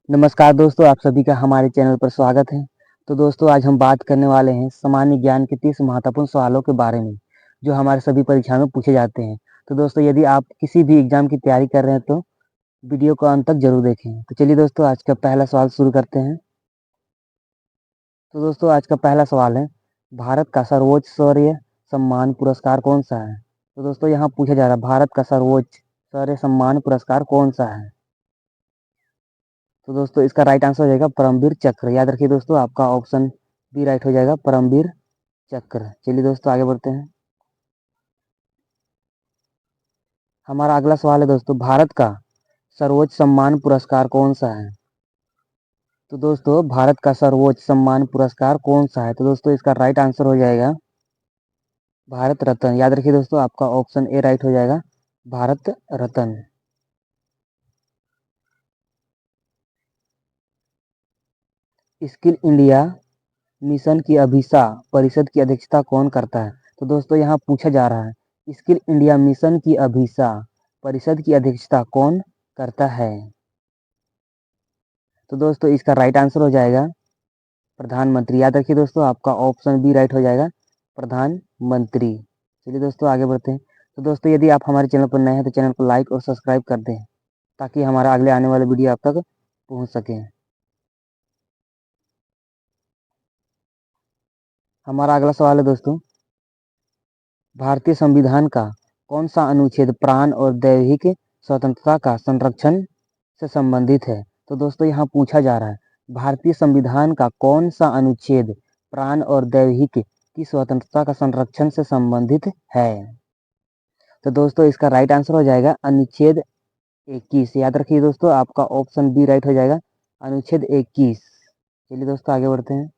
नमस्कार दोस्तों, आप सभी का हमारे चैनल पर स्वागत है। तो दोस्तों आज हम बात करने वाले हैं सामान्य ज्ञान के 30 महत्वपूर्ण सवालों के बारे में, जो हमारे सभी परीक्षा में पूछे जाते हैं। तो दोस्तों यदि आप किसी भी एग्जाम की तैयारी कर रहे हैं तो वीडियो को अंत तक जरूर देखें। तो चलिए दोस्तों आज का पहला सवाल शुरू करते हैं। तो दोस्तों आज का पहला सवाल है, भारत का सर्वोच्च शौर्य सम्मान पुरस्कार कौन सा है? तो दोस्तों यहाँ पूछा जा रहा है भारत का सर्वोच्च शौर्य सम्मान पुरस्कार कौन सा है? तो दोस्तों इसका राइट आंसर हो जाएगा परमवीर चक्र। याद रखिए दोस्तों, आपका ऑप्शन बी राइट हो जाएगा, परमवीर चक्र। चलिए दोस्तों आगे बढ़ते हैं। हमारा अगला सवाल है दोस्तों, भारत का सर्वोच्च सम्मान पुरस्कार कौन सा है? तो दोस्तों भारत का सर्वोच्च सम्मान पुरस्कार कौन सा है? तो दोस्तों इसका राइट आंसर हो जाएगा भारत रत्न। याद रखिए दोस्तों, आपका ऑप्शन ए राइट हो जाएगा, Bharat Ratna. Skill India mission की अभिसा परिषद की अध्यक्षता कौन करता है? तो दोस्तों यहाँ पूछा जा रहा है स्किल इंडिया मिशन की अभिसा परिषद की अध्यक्षता कौन करता है? तो दोस्तों इसका राइट आंसर हो जाएगा प्रधानमंत्री। याद रखिए दोस्तों, आपका ऑप्शन बी राइट हो जाएगा, प्रधानमंत्री। चलिए दोस्तों आगे बढ़ते हैं। तो दोस्तों यदि आप हमारे चैनल पर नए हैं तो चैनल को लाइक और सब्सक्राइब कर दें, ताकि हमारा अगले आने वाले वीडियो आप तक पहुंच सके। हमारा अगला सवाल है दोस्तों, भारतीय संविधान का कौन सा अनुच्छेद प्राण और दैहिक स्वतंत्रता का संरक्षण से संबंधित है? तो दोस्तों यहाँ पूछा जा रहा है भारतीय संविधान का कौन सा अनुच्छेद प्राण और दैहिक की स्वतंत्रता का संरक्षण से संबंधित है? तो दोस्तों इसका राइट आंसर हो जाएगा अनुच्छेद 21। याद रखिए दोस्तों, आपका ऑप्शन बी राइट हो जाएगा, अनुच्छेद 21। चलिए दोस्तों आगे बढ़ते हैं।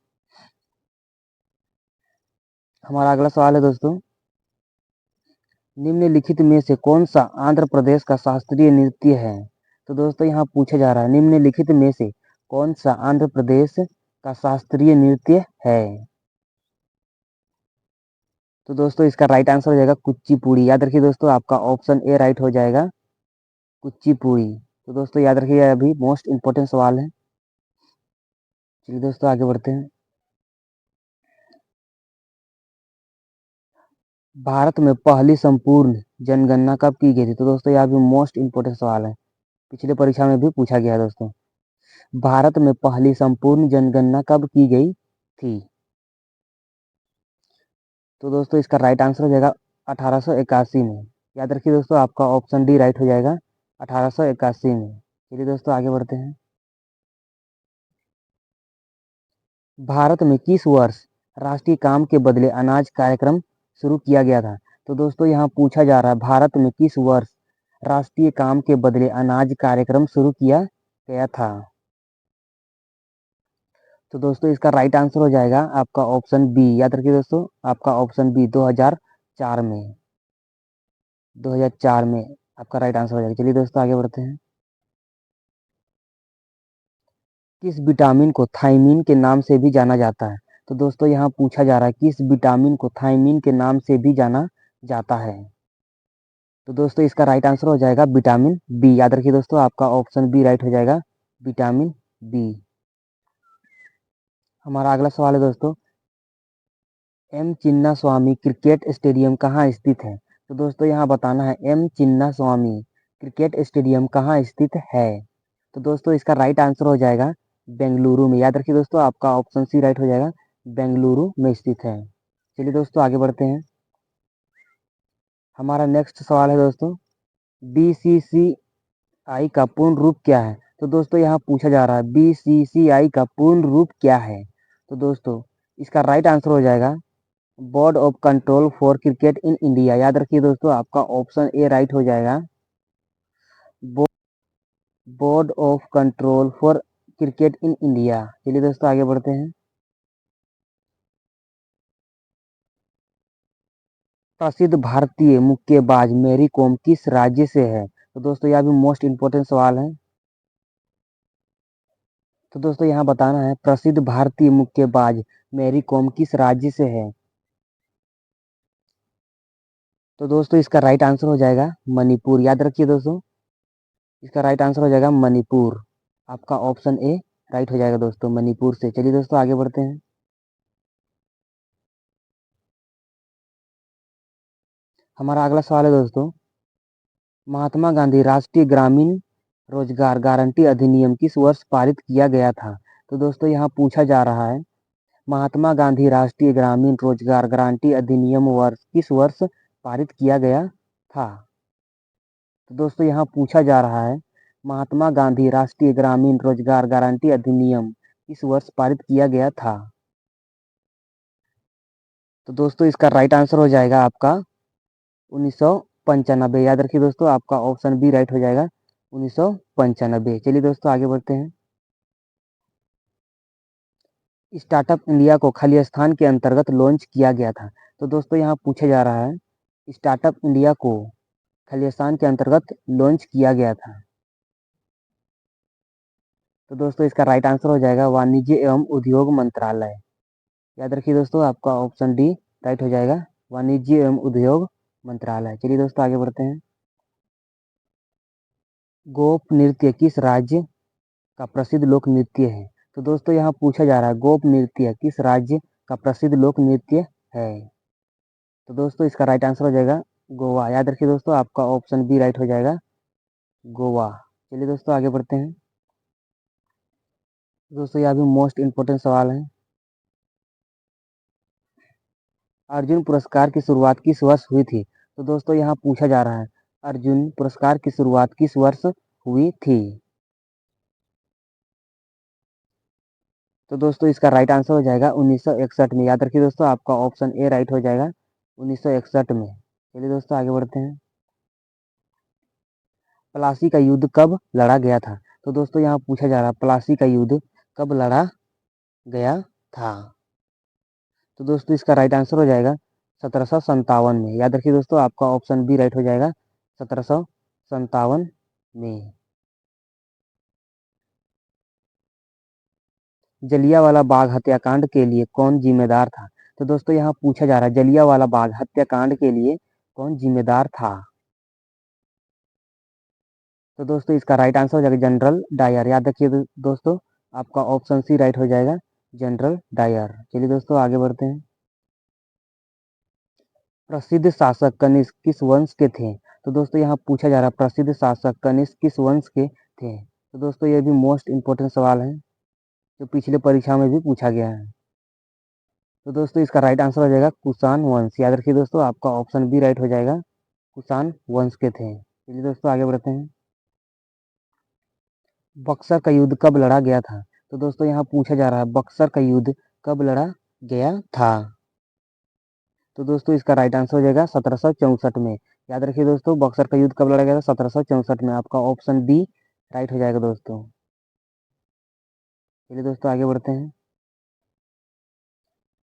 हमारा अगला सवाल है दोस्तों, निम्नलिखित में से कौन सा आंध्र प्रदेश का शास्त्रीय नृत्य है? तो दोस्तों यहाँ पूछा जा रहा है निम्नलिखित में से कौन सा आंध्र प्रदेश का शास्त्रीय नृत्य है? तो दोस्तों इसका राइट आंसर हो जाएगा कुचिपुड़ी। याद रखिए दोस्तों, आपका ऑप्शन ए राइट हो जाएगा, कुचिपुड़ी। तो दोस्तों याद रखिए, अभी मोस्ट इंपोर्टेंट सवाल है। चलिए दोस्तों आगे बढ़ते हैं। भारत में पहली संपूर्ण जनगणना कब की गई थी? तो दोस्तों यह भी मोस्ट इंपोर्टेंट सवाल है, पिछले परीक्षा में भी पूछा गया है दोस्तों। भारत में पहली संपूर्ण जनगणना कब की गई थी? तो दोस्तों इसका राइट आंसर हो जाएगा 1881 में। याद रखिए दोस्तों, आपका ऑप्शन डी राइट हो जाएगा, 1881 में। चलिए दोस्तों आगे बढ़ते हैं। भारत में किस वर्ष राष्ट्रीय काम के बदले अनाज कार्यक्रम शुरू किया गया था? तो दोस्तों यहाँ पूछा जा रहा है भारत में किस वर्ष राष्ट्रीय काम के बदले अनाज कार्यक्रम शुरू किया गया था? तो दोस्तों इसका राइट आंसर हो जाएगा आपका ऑप्शन बी। याद रखिए दोस्तों, आपका ऑप्शन बी 2004 में, 2004 में आपका राइट आंसर हो जाएगा। चलिए दोस्तों आगे बढ़ते हैं। किस विटामिन को थायमीन के नाम से भी जाना जाता है? तो दोस्तों यहाँ पूछा जा रहा है किस विटामिन को थायमीन के नाम से भी जाना जाता है? तो दोस्तों इसका राइट आंसर हो जाएगा विटामिन बी। याद रखिए दोस्तों, आपका ऑप्शन बी राइट हो जाएगा, विटामिन बी। हमारा अगला सवाल है दोस्तों, एम चिन्ना स्वामी क्रिकेट स्टेडियम कहाँ स्थित है? तो दोस्तों यहाँ बताना है एम चिन्ना स्वामी क्रिकेट स्टेडियम कहाँ स्थित है? तो दोस्तों इसका राइट आंसर हो जाएगा बेंगलुरु में। याद रखिए दोस्तों, आपका ऑप्शन सी राइट हो जाएगा, बेंगलुरु में स्थित है। चलिए दोस्तों आगे बढ़ते हैं। हमारा नेक्स्ट सवाल है दोस्तों, बीसीसीआई का पूर्ण रूप क्या है? तो दोस्तों यहाँ पूछा जा रहा है बीसीसीआई का पूर्ण रूप क्या है? तो दोस्तों इसका राइट आंसर हो जाएगा board of control for cricket in India. याद रखिए दोस्तों, आपका ऑप्शन ए राइट हो जाएगा, board of control for cricket in India. चलिए दोस्तों आगे बढ़ते हैं। प्रसिद्ध भारतीय मुक्केबाज मैरी कॉम किस राज्य से है? तो दोस्तों यह भी मोस्ट इंपोर्टेंट सवाल है। तो दोस्तों यहाँ बताना है प्रसिद्ध भारतीय मुक्केबाज मैरी कॉम किस राज्य से है? तो दोस्तों इसका राइट आंसर हो जाएगा मणिपुर। याद रखिए दोस्तों, इसका राइट आंसर हो जाएगा मणिपुर। आपका ऑप्शन ए राइट हो जाएगा दोस्तों, मणिपुर से। चलिए दोस्तों आगे बढ़ते हैं। हमारा अगला सवाल है दोस्तों, महात्मा गांधी राष्ट्रीय ग्रामीण रोजगार गारंटी अधिनियम किस वर्ष पारित किया गया था? तो दोस्तों यहाँ पूछा जा रहा है, महात्मा गांधी राष्ट्रीय ग्रामीण रोजगार गारंटी अधिनियम वर्ष किस वर्ष पारित किया गया था? तो दोस्तों यहाँ पूछा जा रहा है, महात्मा गांधी राष्ट्रीय ग्रामीण रोजगार गारंटी अधिनियम किस वर्ष पारित किया गया था? तो दोस्तों इसका राइट आंसर हो जाएगा आपका 1995। याद रखिए दोस्तों, आपका ऑप्शन बी राइट हो जाएगा 1995। चलिए दोस्तों आगे बढ़ते हैं। स्टार्टअप इंडिया को खालिस्तान के अंतर्गत लॉन्च किया गया था। तो दोस्तों यहाँ पूछा जा रहा है, स्टार्टअप इंडिया को खालिस्तान के अंतर्गत लॉन्च किया गया था। तो दोस्तों इसका राइट आंसर हो जाएगा वाणिज्य एवं उद्योग मंत्रालय। याद रखिए दोस्तों, आपका ऑप्शन डी राइट हो जाएगा, वाणिज्य एवं उद्योग मंत्रालय। चलिए दोस्तों आगे बढ़ते हैं। गोप नृत्य किस राज्य का प्रसिद्ध लोक नृत्य है? तो दोस्तों यहाँ पूछा जा रहा है, गोप नृत्य किस राज्य का प्रसिद्ध लोक नृत्य है? तो दोस्तों इसका राइट आंसर हो जाएगा गोवा। याद रखिए दोस्तों, आपका ऑप्शन बी राइट हो जाएगा, गोवा। चलिए दोस्तों आगे बढ़ते हैं। दोस्तों यह भी मोस्ट इंपोर्टेंट सवाल है, अर्जुन पुरस्कार की शुरुआत किस वर्ष हुई थी? तो दोस्तों यहाँ पूछा जा रहा है, अर्जुन पुरस्कार की शुरुआत किस वर्ष हुई थी? तो दोस्तों इसका राइट आंसर हो जाएगा 1961 में। याद रखिए दोस्तों, आपका ऑप्शन ए राइट हो जाएगा 1961 में। चलिए दोस्तों आगे बढ़ते हैं। प्लासी का युद्ध कब लड़ा गया था? तो दोस्तों यहाँ पूछा जा रहा है, प्लासी का युद्ध कब लड़ा गया था? तो दोस्तों इसका राइट आंसर हो जाएगा 1757 में। याद रखिए दोस्तों, आपका ऑप्शन बी राइट हो जाएगा 1757 में। जलियांवाला बाग हत्याकांड के लिए कौन जिम्मेदार था? तो दोस्तों यहाँ पूछा जा रहा है, जलियांवाला बाग हत्याकांड के लिए कौन जिम्मेदार था? तो दोस्तों इसका राइट आंसर हो जाएगा जनरल डायर। याद रखिए दोस्तों, आपका ऑप्शन सी राइट हो जाएगा, जनरल डायर। चलिए दोस्तों आगे बढ़ते हैं। प्रसिद्ध शासक कनिष्क किस वंश के थे? तो दोस्तों यहाँ पूछा जा रहा है, प्रसिद्ध शासक कनिष्क किस वंश के थे? तो दोस्तों ये भी मोस्ट इंपोर्टेंट सवाल है, जो पिछले परीक्षा में भी पूछा गया है। तो दोस्तों इसका राइट आंसर हो जाएगा कुषाण वंश। याद रखिए दोस्तों, आपका ऑप्शन बी राइट हो जाएगा, कुषाण वंश के थे। चलिए दोस्तों आगे बढ़ते हैं। बक्सर का युद्ध कब लड़ा गया था? तो दोस्तों यहाँ पूछा जा रहा है, बक्सर का युद्ध कब लड़ा गया था? तो दोस्तों इसका राइट आंसर हो जाएगा 1764 में। याद रखिए दोस्तों, बक्सर का युद्ध कब लड़ा गया था? 1764 में। आपका ऑप्शन बी राइट हो जाएगा दोस्तों। चलिए दोस्तों आगे बढ़ते हैं।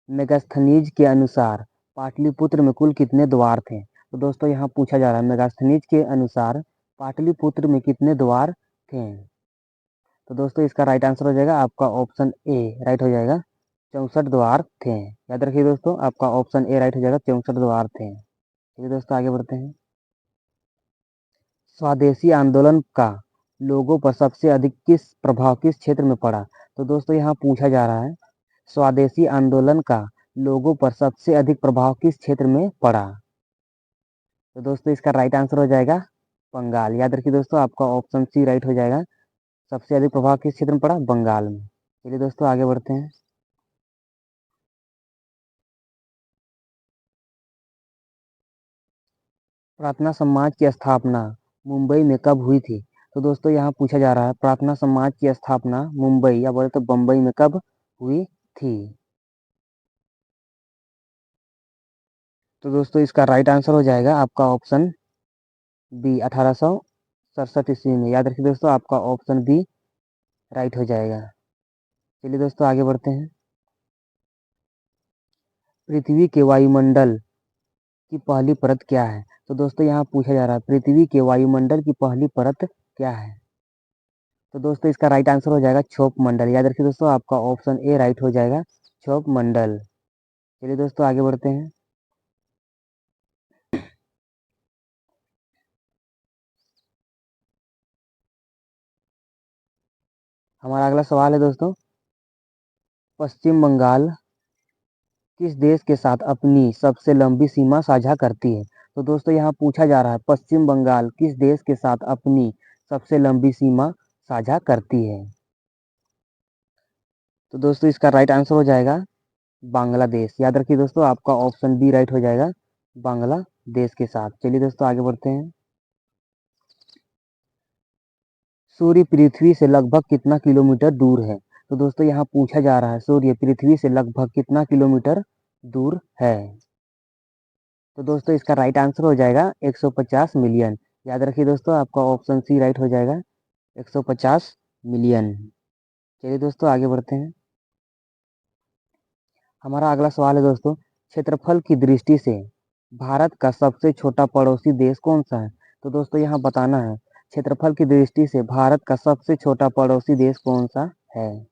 मेगास्थनीज के अनुसार पाटलिपुत्र में कुल कितने द्वार थे? तो दोस्तों यहाँ पूछा जा रहा है, मेगास्थनीज के अनुसार पाटलिपुत्र में कितने द्वार थे? तो दोस्तों इसका राइट आंसर हो जाएगा, आपका ऑप्शन ए राइट हो जाएगा, 64 द्वार थे। याद रखिए दोस्तों, आपका ऑप्शन ए राइट हो जाएगा, 64 द्वार थे। चलिए दोस्तों आगे बढ़ते हैं। स्वदेशी आंदोलन का लोगों पर सबसे अधिक किस प्रभाव किस क्षेत्र में पड़ा? तो दोस्तों यहाँ पूछा जा रहा है, स्वदेशी आंदोलन का लोगों पर सबसे अधिक प्रभाव किस क्षेत्र में पड़ा? तो दोस्तों इसका राइट आंसर हो जाएगा बंगाल। याद रखिए दोस्तों, आपका ऑप्शन सी राइट हो जाएगा, सबसे अधिक प्रभाव किस क्षेत्र में पड़ा? बंगाल में। चलिए दोस्तों आगे बढ़ते हैं। प्रार्थना समाज की स्थापना मुंबई में कब हुई थी? तो दोस्तों यहाँ पूछा जा रहा है, प्रार्थना समाज की स्थापना मुंबई या बोले तो बम्बई में कब हुई थी? तो दोस्तों इसका राइट आंसर हो जाएगा, आपका ऑप्शन बी 1867 ईस्वी में। याद रखिए दोस्तों, आपका ऑप्शन बी राइट हो जाएगा। चलिए दोस्तों आगे बढ़ते हैं। पृथ्वी के वायुमंडल की पहली परत क्या है? तो दोस्तों यहाँ पूछा जा रहा है, पृथ्वी के वायुमंडल की पहली परत क्या है? तो दोस्तों इसका राइट आंसर हो जाएगा क्षोभ मंडल। याद रखिए दोस्तों, आपका ऑप्शन ए राइट हो जाएगा, क्षोभ मंडल। चलिए दोस्तों आगे बढ़ते हैं। हमारा अगला सवाल है दोस्तों, पश्चिम बंगाल किस देश के साथ अपनी सबसे लंबी सीमा साझा करती है? तो दोस्तों यहाँ पूछा जा रहा है, पश्चिम बंगाल किस देश के साथ अपनी सबसे लंबी सीमा साझा करती है? तो दोस्तों इसका राइट आंसर हो जाएगा बांग्लादेश। याद रखिए दोस्तों, आपका ऑप्शन बी राइट हो जाएगा, बांग्लादेश के साथ। चलिए दोस्तों आगे बढ़ते हैं। सूर्य पृथ्वी से लगभग कितना किलोमीटर दूर है? तो दोस्तों यहाँ पूछा जा रहा है, सूर्य पृथ्वी से लगभग कितना किलोमीटर दूर है? तो दोस्तों इसका राइट आंसर हो जाएगा 150 मिलियन। याद रखिए दोस्तों, आपका ऑप्शन सी राइट हो जाएगा, 150 मिलियन। चलिए दोस्तों आगे बढ़ते हैं। हमारा अगला सवाल है दोस्तों, क्षेत्रफल की दृष्टि से भारत का सबसे छोटा पड़ोसी देश कौन सा है? तो दोस्तों यहाँ बताना है, क्षेत्रफल की दृष्टि से भारत का सबसे छोटा पड़ोसी देश कौन सा है?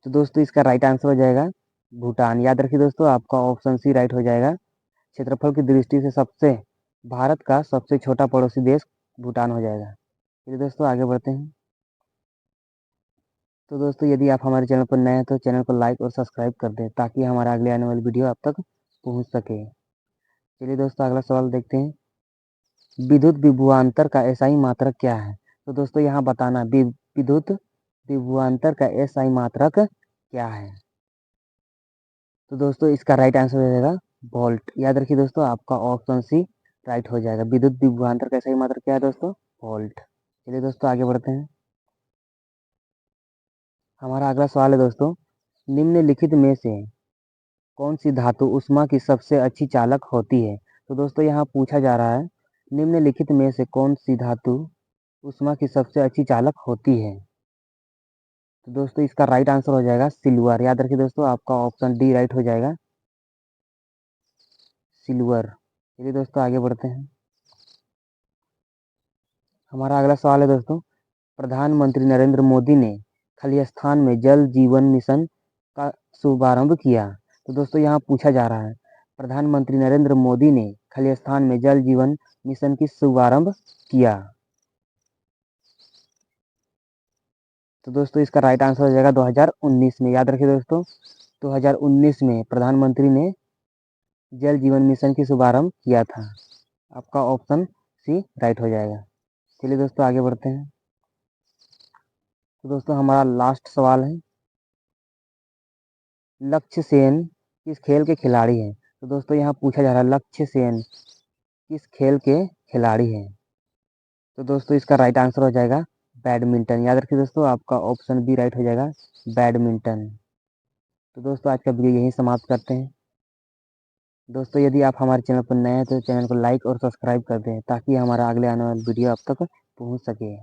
तो दोस्तों इसका राइट आंसर हो जाएगा भूटान। याद रखिए दोस्तों, आपका ऑप्शन सी राइट हो जाएगा, क्षेत्रफल की दृष्टि से सबसे भारत का सबसे छोटा पड़ोसी देश भूटान हो जाएगा। चलिए दोस्तों आगे बढ़ते हैं। तो दोस्तों यदि आप हमारे चैनल पर नए हैं तो चैनल को लाइक और सब्सक्राइब कर दें, ताकि हमारा अगले आने वाली वीडियो आप तक पहुंच सके। चलिए दोस्तों अगला सवाल देखते हैं, विद्युत विभवांतर का एसआई मात्रक क्या है? तो दोस्तों यहाँ बताना, विद्युत विभवांतर का एसआई मात्रक क्या है? तो दोस्तों इसका राइट आंसर हो जाएगा वोल्ट। याद रखिए दोस्तों, आपका ऑप्शन सी राइट हो जाएगा, विद्युत विभवांतर का एसआई मात्रक क्या है दोस्तों? वोल्ट। चलिए दोस्तों आगे बढ़ते हैं। हमारा अगला सवाल है दोस्तों, निम्नलिखित में से कौन सी धातु ऊष्मा की सबसे अच्छी चालक होती है? तो दोस्तों यहाँ पूछा जा रहा है, निम्नलिखित में से कौन सी धातु ऊष्मा की सबसे अच्छी चालक होती है? तो दोस्तों इसका राइट आंसर हो जाएगा सिल्वर। याद रखिए दोस्तों, आपका ऑप्शन डी राइट हो जाएगा, सिल्वर। चलिए दोस्तों आगे बढ़ते हैं। हमारा अगला सवाल है दोस्तों, प्रधानमंत्री नरेंद्र मोदी ने खलिस्तान में जल जीवन मिशन का शुभारंभ किया। तो दोस्तों यहाँ पूछा जा रहा है, प्रधानमंत्री नरेंद्र मोदी ने खलिस्तान में जल जीवन मिशन की शुभारंभ किया। तो दोस्तों इसका राइट आंसर हो जाएगा 2019 में। याद रखिए दोस्तों, 2019 में प्रधानमंत्री ने जल जीवन मिशन की शुभारंभ किया था। आपका ऑप्शन सी राइट हो जाएगा। चलिए दोस्तों आगे बढ़ते हैं। तो दोस्तों हमारा लास्ट सवाल है, लक्ष्य सेन किस खेल के खिलाड़ी हैं? तो दोस्तों यहाँ पूछा जा रहा है, लक्ष्य सेन किस खेल के खिलाड़ी हैं? तो दोस्तों इसका राइट आंसर हो जाएगा बैडमिंटन। याद रखिए दोस्तों, आपका ऑप्शन बी राइट हो जाएगा, बैडमिंटन। तो दोस्तों आज का वीडियो यहीं समाप्त करते हैं। दोस्तों यदि आप हमारे चैनल पर नए हैं तो चैनल को लाइक और सब्सक्राइब कर दें, ताकि हमारा अगले आने वाला वीडियो आप तक पहुंच सके।